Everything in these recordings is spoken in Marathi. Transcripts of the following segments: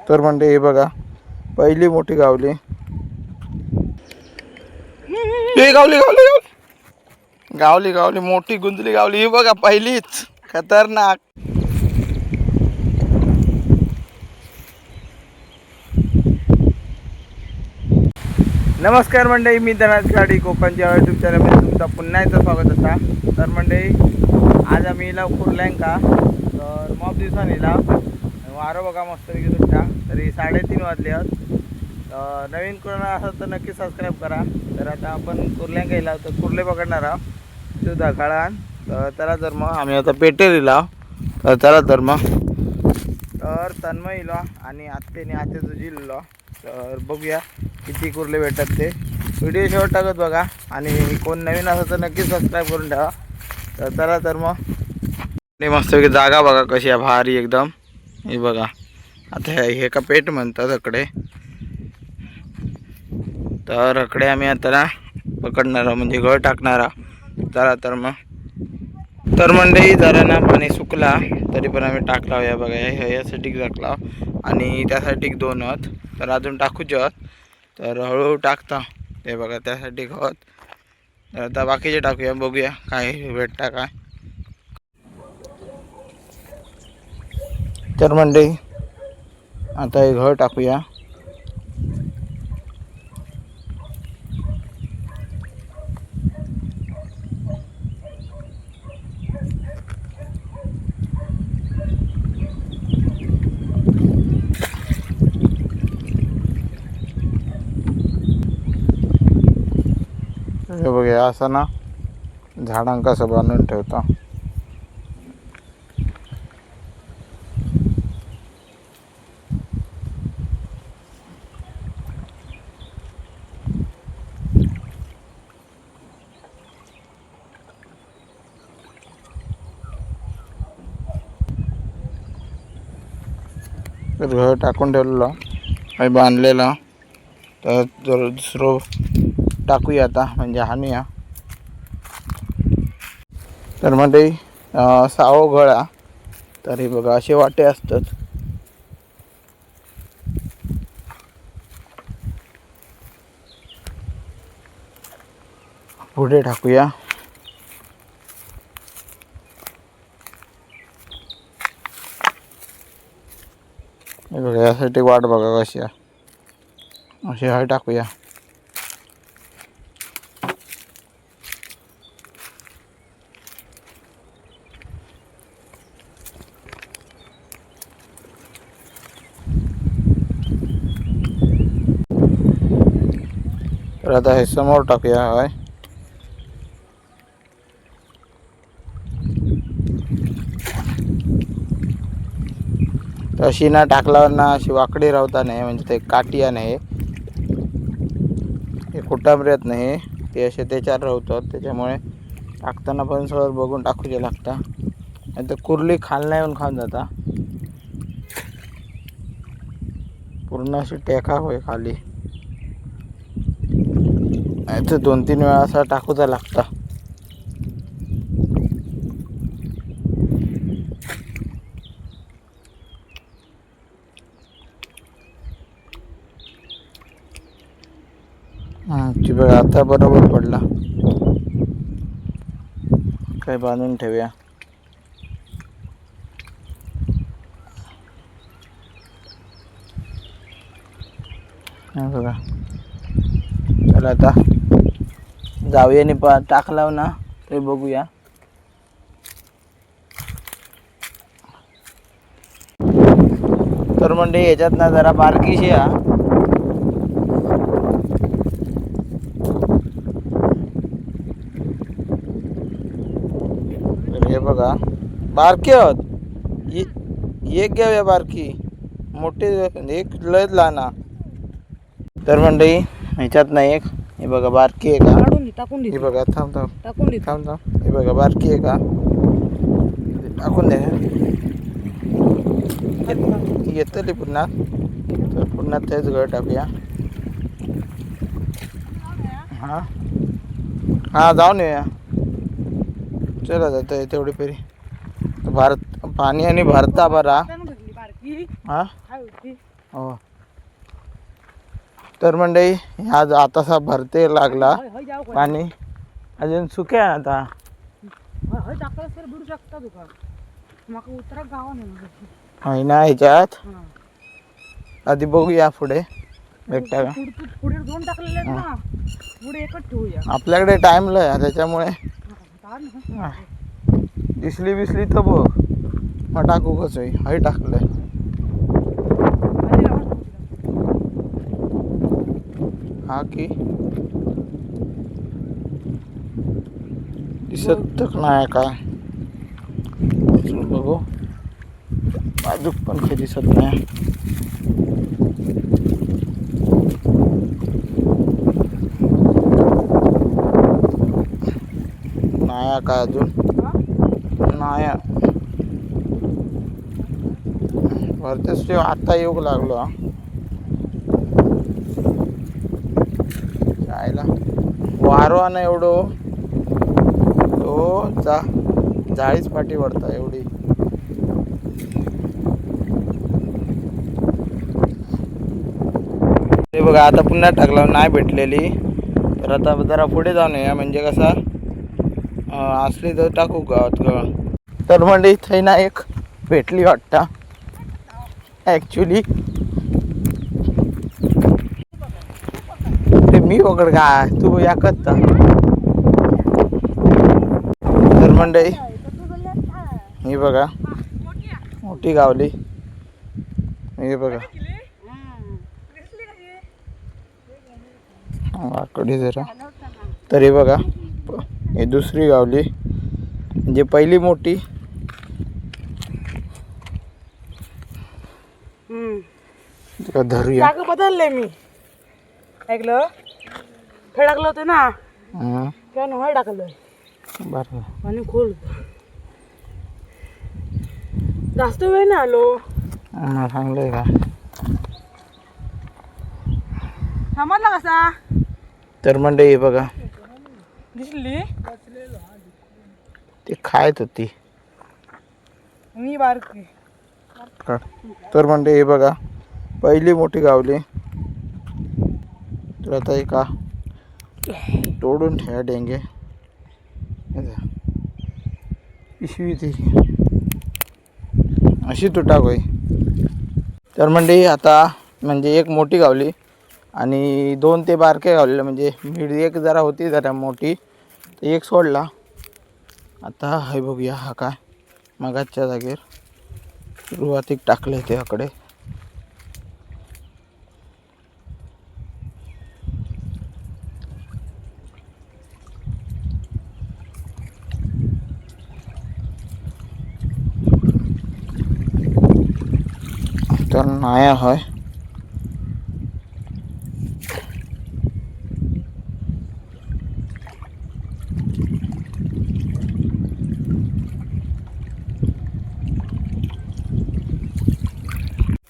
तर म्हणजे हे बघा पहिली मोठी गावली. हे गावली गावली गावली गावली गावली मोठी गुंजली गावली. ही बघा पहिलीच खतरनाक. नमस्कार मंडळी, मी धनाज गाडी कोकणच्या यूट्यूब चॅनलमध्ये तुमचं पुन्हा एकदा स्वागत असा. तर मंडळी आज आम्ही इला कुर्ल्यांका तर मॉप दिवसांनी इला वारो बघा मस्तपैकी सुट्टा. तरी 3:30 वाजले आहेत. तर नवीन कोण असेल तर नक्की सबस्क्राईब करा. तर आता आपण कुर्ल्यांका इला तर कुर्ले पकडणार आहोत सुद्धा काळान. तर त्याला जर मग आम्ही आता पेटेर इला तर त्याला तर मग तर तन्मय इलो आणि आत्तेने आते तुझी इलो. तर बघूया किती कुर्ले भेटतात ते. व्हिडिओ शेवट टाकत बघा आणि कोण नवीन असेल तर नक्की सबस्क्राईब करून ठेवा. तर चला तर मग मस्तपैकी जागा बघा कशी आहे भारी एकदम. हे बघा आता हे का पेट म्हणतात अकडे. तर अकडे आम्ही आता पकडणार म्हणजे गळ टाकणार. चला तर मग तर मंडळी जरा ना पाणी सुकला तरी पण आम्ही टाकला. या बघा ह्यासाठी टाकला आणि त्यासाठी 2 आहेत. तर अजून टाकूचे आहेत तर हळूहळू टाकता. ते बघा त्यासाठी गवत. तर आता बाकीचे टाकूया बघूया काय भेटता काय. तर मंडळी आता हे घर टाकूया. हे बघा असं ना झाडांका असं बांधून ठेवता. तर घर टाकून ठेवलेलं आणि बांधलेलं. तर जर दुसरं टाकूया आता म्हणजे हाणूया. तर म्हणजे 6 गळा. तर हे बघा असे वाटे असतात. पुढे टाकूया. हे बघा यासाठी वाट बघा कशी आहे. असे हळ टाकूया. तर आता हे समोर टाकूया. हय अशी ना टाकल्यावर ना अशी वाकडी राहता नाही म्हणजे ते काटिया नाही हे कुटामऱ्यात नाही ते असे त्याच्यावर राहतात. त्याच्यामुळे टाकताना पण सगळं बघून टाकूचे लागता. नाही तर कुर्ली खालना येऊन खाऊन जाता. पूर्ण अशी टेका होय खाली. तर 2-3 वेळा असा टाकूचा लागता. बघा आता बरोबर पडला. काय बांधून ठेवूया. बघा चला आता जाऊया आणि टाकला ना ते बघूया. तर म्हणजे याच्यात ना जरा बारकीशी आहे. हे बघा बारकी आहोत. एक घ्याव्या बारकी मोठी एक लयच लहान. तर मंडळी ह्याच्यात ना एक हे बघा बारकी आहे का. हे बघा थांब थांब. हे बघा बारकी आहे का टाकून दे. येतली पुन्हा. तर पुन्हा तेच घर टाकूया. हां हां जाऊन येऊया. चला जातं तेवढी पेरी भारत पाणी आणि भरता बरा. हां हो. तर मंडळी आज आतासा भरते लागला पाणी अजून सुके आहे आता. आहे ना ह्याच्यात आधी बघूया पुढे भेटता का. आपल्याकडे टाइम लय त्याच्यामुळे दिसली बिसली तर बघ मग टाकू कसं आहे. हय टाकलंय हा की दिसत तक नाही काय बघू बाजूक पण काही दिसत नाही. नाया काय अजून नाया वरतेच आता येऊ लागलो जायला वारो ना एवढं तो जाळीच पाठी वरता एवढी. ते बघा आता पुन्हा टाकला नाही भेटलेली तर आता जरा पुढे जाऊन या म्हणजे कसा असली तर टाकू गावात. तर म्हणजे इथे ना एक भेटली वाटतं ॲक्च्युली ते मी पकड काय तू याकत तर मंडळी ही बघा मोठी गावली हे बघा वाकडी जरा तरी बघा ही दुसरी गावली म्हणजे पहिली मोठी धरूया. जागा बदलले मी ऐकलं खेळ टाकलं होतं ना तेव्हा नव्हं टाकलं बरं आणि खोल जास्त वेळ नाही आलो सांगलंय का समजला कसा. तर मंडळी हे बघा दिसली ती खायत होती मी बारकी. तर मंडळी हे बघा पहिली मोठी गावली तर आता का तोडून ठेवा डेंगे पिशवी ती अशी तुटाक होई. तर मंडळी आता म्हणजे एक मोठी गावली आणि 2 ते बारके गावलेले म्हणजे एक जरा होती जरा मोठी तर एक सोडला. आता हे बघूया हा काय मगाच्या जागेवर सुरुवातीक टाकले त्याकडे. तर नाया है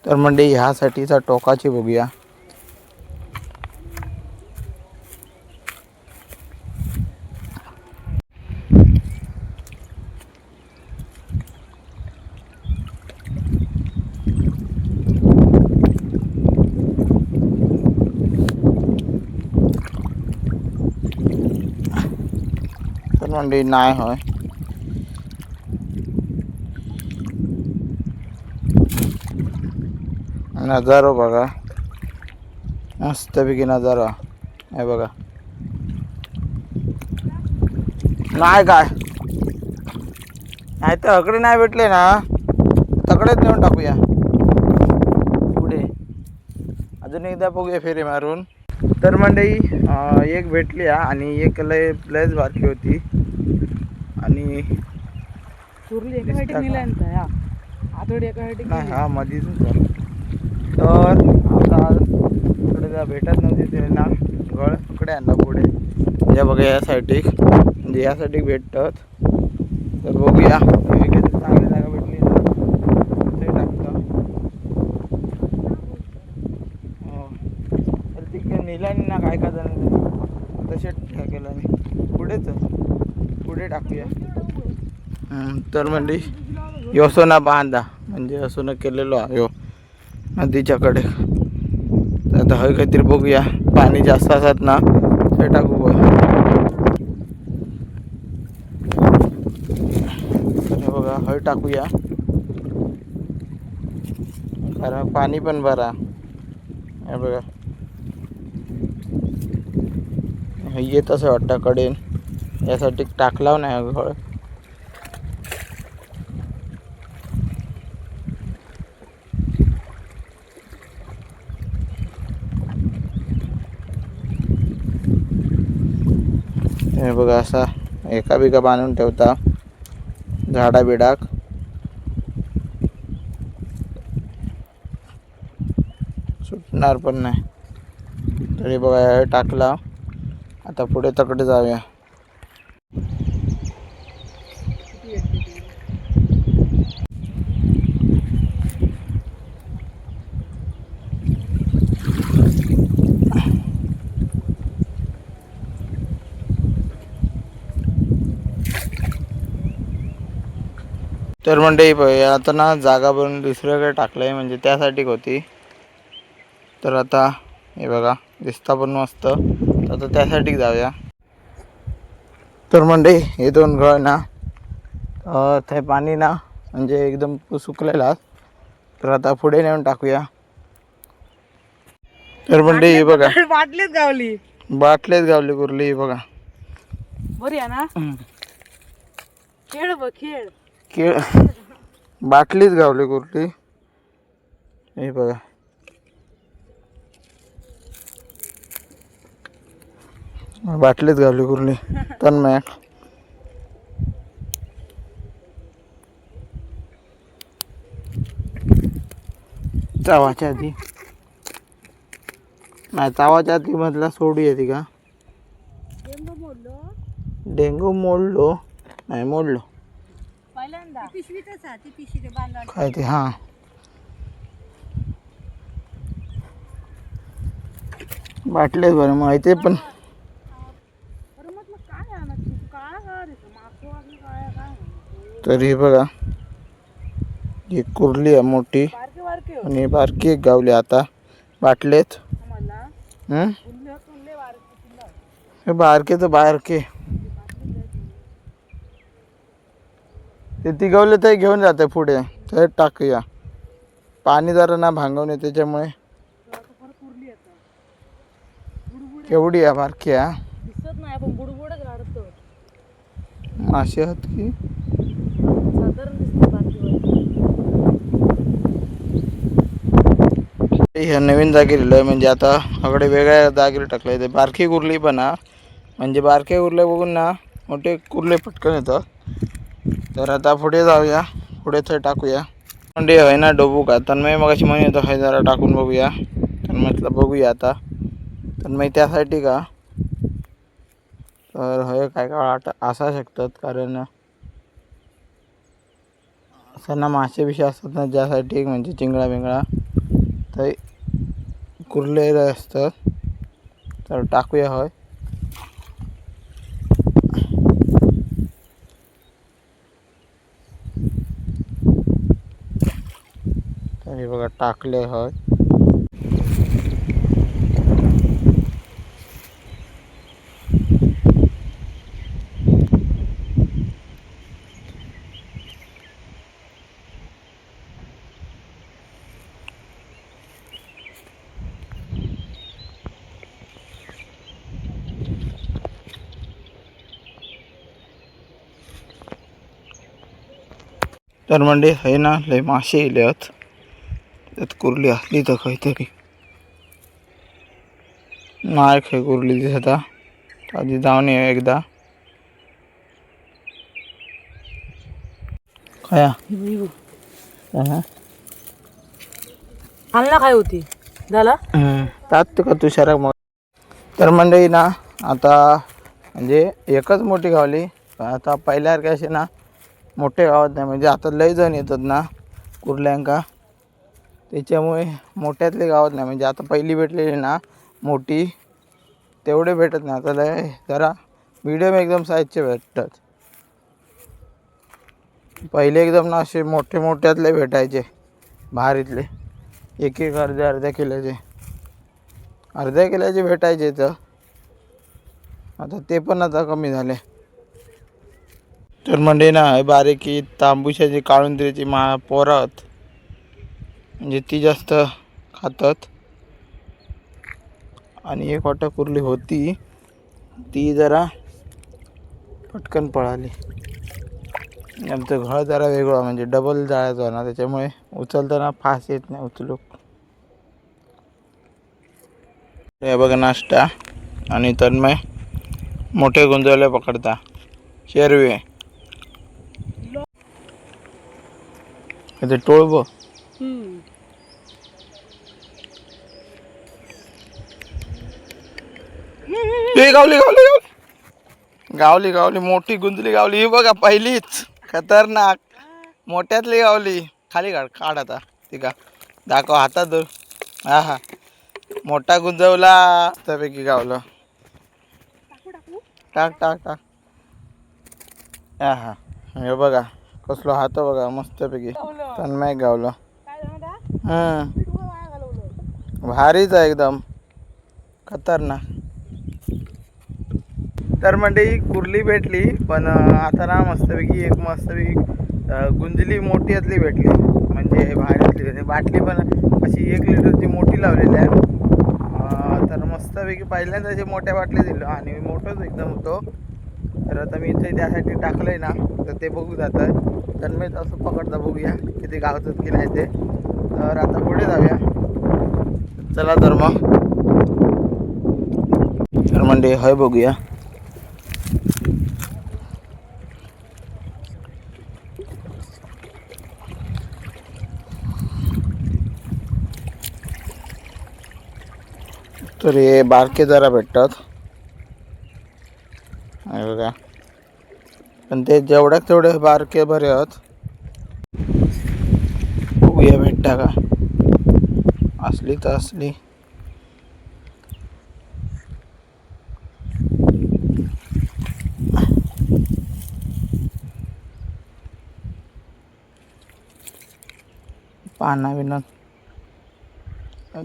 तर म्हणजे ह्यासाठीचा टोकाची बघूया. तर म्हणजे नाही होय नजारो बघा मस्तपैकी नजारा हे बघा. नाही काय नाही तर अकडे नाही भेटले ना तकडेच नेऊन टाकूया पुढे अजून एकदा बघूया फेरी मारून. तर मंडळी एक भेटली आणि एक लयच बारकी होती आणि नाही हा मधीच तर आता इकडे भेटत नव्हती ते ना गळ इकडे आणला पुढे म्हणजे बघा यासाठी म्हणजे यासाठी भेटतात. तर बघूया चांगली जागा भेटली ते टाकतं तर तिकडे नेल्याने ना काय का जण तसे केलं मी पुढे टाकूया. तर म्हणजे योसोना बांधा म्हणजे असं केलेलो आहे नदीच्या कडे. तर आता हय काहीतरी बघूया, पाणी जास्त असत ना ते टाकू बघ. हे बघा हय टाकूया, कारण पाणी पण बरा. हे बघा येत असं वाटतं कडेन, यासाठी टाकलाव नाही हळ. हे बघा असा एका बिका बांधून ठेवता झाडा बिडाक. सुटणार पण नाही. तरी बघा टाकला. आता पुढे तकडे जाऊया. तर मंडळी आता ना जागा बनवून दुसऱ्याकडे टाकलंय, म्हणजे त्यासाठी होती. तर आता हे बघा दिसता पण मस्त. तर आता त्यासाठी जाऊया. तर मंडळी हे दोन घर ना ते पाणी ना म्हणजे एकदम सुकलेला. तर आता पुढे नेऊन टाकूया. तर मंडळी हे बघा बाटलीच गावली, बाटलेच गावली कुर्ली. हे बघा बरी आहे ना. खेळ बघ खेळ. केळ बाटलीच गावली कुर्ली. हे बघा बाटलीच गावली कुर्ली. तन्मय चावाच्या आधी नाही, चावाच्या आधी मधला सोडू येते का. डेंगू मोडलो नाही, मोडलो काय ते. हां बाटलेच बरं माहिती पण. तर हे बघा ही कुर्ली आहे मोठी आणि बारकी एक गावली. आता बाटलेत हे बारके तर बारके ते ती गावले ते घेऊन जाते पुढे. तर टाकूया. पाणी जरा ना भांगवणे त्याच्यामुळे. केवढी आहे बारकी आहे. दिसत नाही पण बुडबुडच काढतो. मासे आहेत की साधारण दिसते बाटलीवर. ह्या नवीन जागेवर लिहिलं म्हणजे आता अकडे वेगळ्या जागेवर टाकलं. ते बारकी कुर्ली पण हा, म्हणजे बारके कुर्ले बघून ना मोठे कुर्ले पटकन येतात. तर आता पुढे जाऊया, पुढे ते टाकूया. म्हणजे आहे ना डोबू का तन्मय मग अशी म्हण येतो हे जरा टाकून बघूया. तन्मयतलं बघूया आता. तन्मय त्यासाठी का तर हे काय काय असा शकतात, कारण असं ना मासे बिशे असतात ना ज्यासाठी म्हणजे चिंगळा बिंगळा तर कुर्लेले असतात. तर टाकूया होय. तर हे बघा टाकले होय. तर म्हणजे हे ना लय मासे येले आहेत. त्यात कुर्ली असली तर काहीतरी नाही काय कुर्ली दिसत. आधी जाऊन ये एकदा. खाया खाल्ला काय होती झाला. तात तुका तुषाराक मग. तर मंडळी ना आता म्हणजे एकच मोठी गावली. आता पहिल्यासारखे असे ना मोठे गावात नाही, म्हणजे आता लय जण येतात ना कुर्ल्यांका, त्याच्यामुळे मोठ्यातले गावात नाही. म्हणजे आता पहिली भेटलेली ना मोठी तेवढे भेटत नाही. आता लय जरा मीडियम एकदम साईजचे भेटतात. पहिले एकदम ना असे मोठे मोठ्यातले भेटायचे भारीतले. एक एक अर्ध्या अर्ध्या किलोचे भेटायचे तर आता ते पण आता कमी झाले. तर म्हणजे ना बारीकी तांबूशाची काळुंदरीची पोरत म्हणजे ती जास्त खातात. आणि एक वाटा कुर्ली होती ती जरा पटकन पळाली. आमचं घळ जरा वेगळं म्हणजे डबल जाळायचं ना, त्याच्यामुळे उचलताना फास येत नाही उचलू. हे बघा नाश्ता आणि तन्मय मोठे गुंजवले पकडता शेरवे ते टोळब गावली गावली गावली मोठी गुंजली गावली. ही बघा पहिलीच खतरनाक मोठ्यातली गावली. खाली काढ आता ती का दाखव हातात. हा हा मोठा गुंजवला त्यापैकी गावलं. टाक टाक टाक. हा हा हे बघा कसलो हात बघा मस्तपैकी तन्मय गावलं. भारीच आहे एकदम खतरनाक. तर मंडळी कुर्ली भेटली पण आता ना मस्तपैकी एक मस्तपैकी गुंजली मोठीतली भेटली म्हणजे भारीतली. बाटली पण अशी 1 लिटरची मोठी लावलेली आहे. तर मस्तपैकी पहिल्यांदा अशी मोठ्या बाटल्या दिलं आणि मोठंच एकदम होतो. तर आता मी इथे त्यासाठी टाकलंय ना तर ते बघू जातं. तर मी असं पकडता बघूया किती गावतात की नाही ते. तर आता पुढे जाऊया चला. तर मग तर म्हणजे हय बघूया. तर हे बारके जरा भेटतात बघा. पण ते जेवढ्यात तेवढे बारके बरे आहेत. बघूया भेटता का. असली तर असली. पाना बिना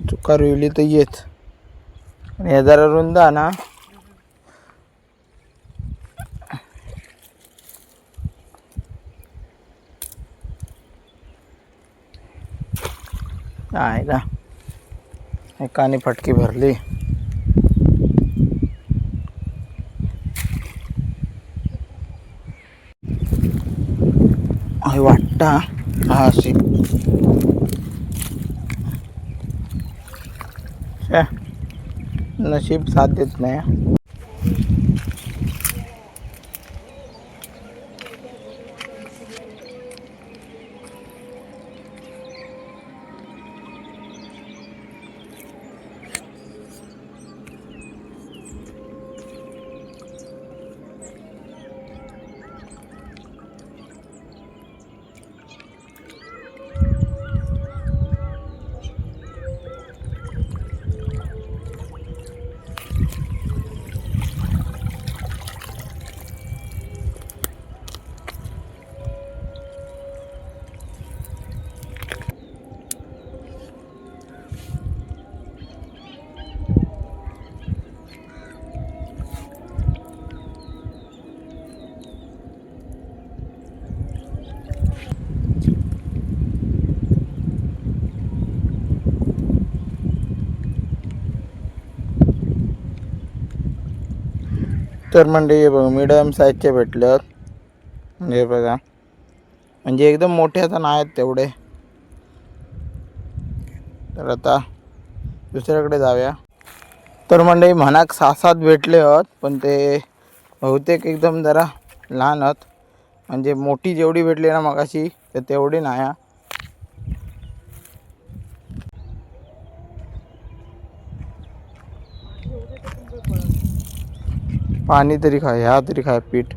चुका रुईली तर येच. हे जरा रुंद ना आहे का. एकाने फटकी भरली. वाटता हा अशी नशीब साथ देत नाही. तर म्हणजे बघा मिडियम साईजचे भेटल्यात. हे बघा म्हणजे एकदम मोठे आता नाही आहेत तेवढे. तर आता दुसऱ्याकडे जाऊया. तर म्हणजे म्हणाक 6-7 भेटले आहेत पण ते बहुतेक एकदम जरा लहान आहेत. म्हणजे मोठी जेवढी भेटली ना मगाशी तर तेवढी नाही. पाणी तरी खाय ह्या तरी खाय पीठ.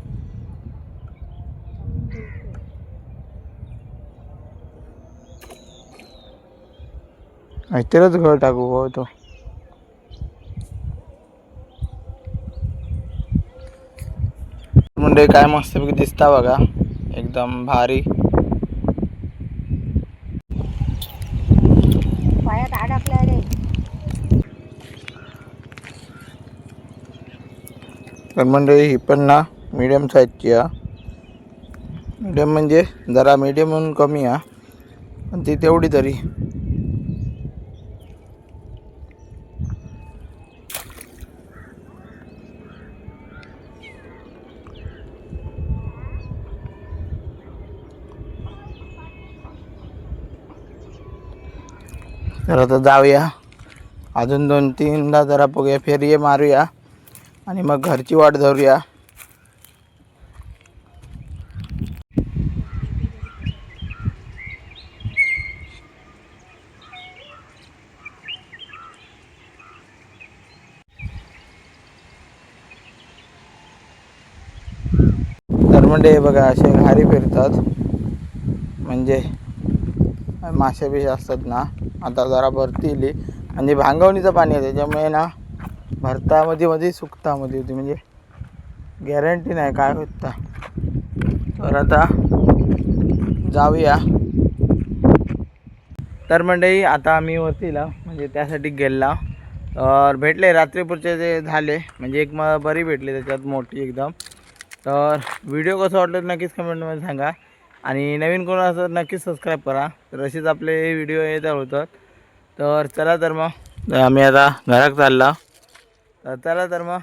तेच घर टाकू हो तो. म्हणजे काय मस्तपैकी दिसता बघा एकदम भारी. तर मंडळी ही पण ना मीडियम साईजची आहे. मीडियम म्हणजे जरा मीडियम म्हणून कमी आहे पण ती तेवढी तरी. तर आता जाऊया अजून 2-3दा जरा बघूया, फेरी मारूया आणि मग घरची वाट धरूया. तर म्हणजे बघा असे घारी फिरतात, म्हणजे मासे बिशे असतात ना. आता जरा भरती म्हणजे भांगवणीचं पाणी आहे त्याच्यामुळे ना भरता मध्ये सुकता मध्ये होती, म्हणजे गॅरंटी नाही काय होता. तर आता जाऊया. तर मंडळी आता आम्ही वरतीला म्हणजे त्यासाठी गेला. तर भेटले रात्रीपूरचे जे झाले, म्हणजे एक बरी भेटली त्याच्यात मोठी एकदम. तर व्हिडिओ कसं वाटलं नक्कीच कमेंटमध्ये सांगा आणि नवीन कोण असेल नक्कीच सबस्क्राईब करा. तर असेच आपले व्हिडिओ येत होतात. तर चला तर मग आम्ही आता घरात चालला. तर चला तर मग